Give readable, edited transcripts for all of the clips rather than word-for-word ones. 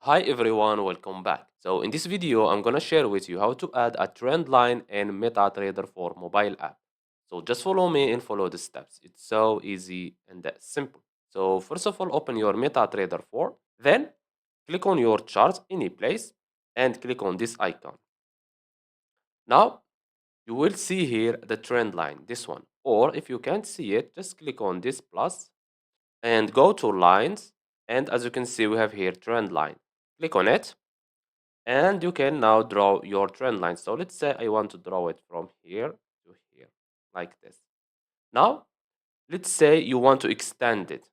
Hi everyone, welcome back. So in this video, I'm gonna share with you how to add a trend line in MetaTrader for mobile app. So just follow me and follow the steps. It's so easy and that simple. So first of all, open your MetaTrader 4, then click on your chart any place and click on this icon. Now you will see here the trend line, this one. Or if you can't see it, just click on this plus and go to lines. And as you can see, we have here trend line. Click on it and you can now draw your trend line. So let's say I want to draw it from here to here, like this. Now, let's say you want to extend it,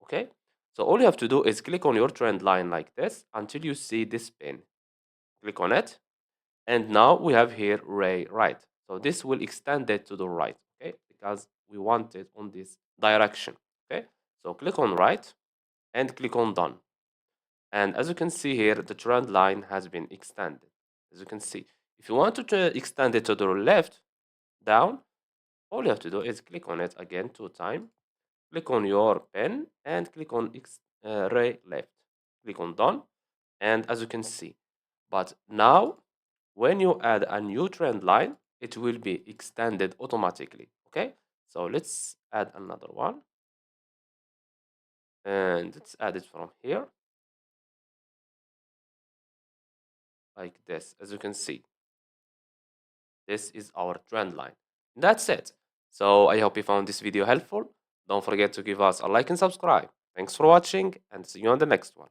okay? So all you have to do is click on your trend line like this until you see this pin. Click on it, and now we have here ray right. So this will extend it to the right, okay? Because we want it on this direction, okay? So click on right and click on done. And as you can see here, the trend line has been extended. As you can see, if you want to extend it to the left, down, all you have to do is click on it again 2 times. Click on your pen and click on ray left. Click on done. And as you can see, but now when you add a new trend line, it will be extended automatically. Okay, so let's add another one. And let's add it from here, like this. As you can see, this is our trend line. That's it. So I hope you found this video helpful. Don't forget to give us a like and subscribe. Thanks for watching and see you on the next one.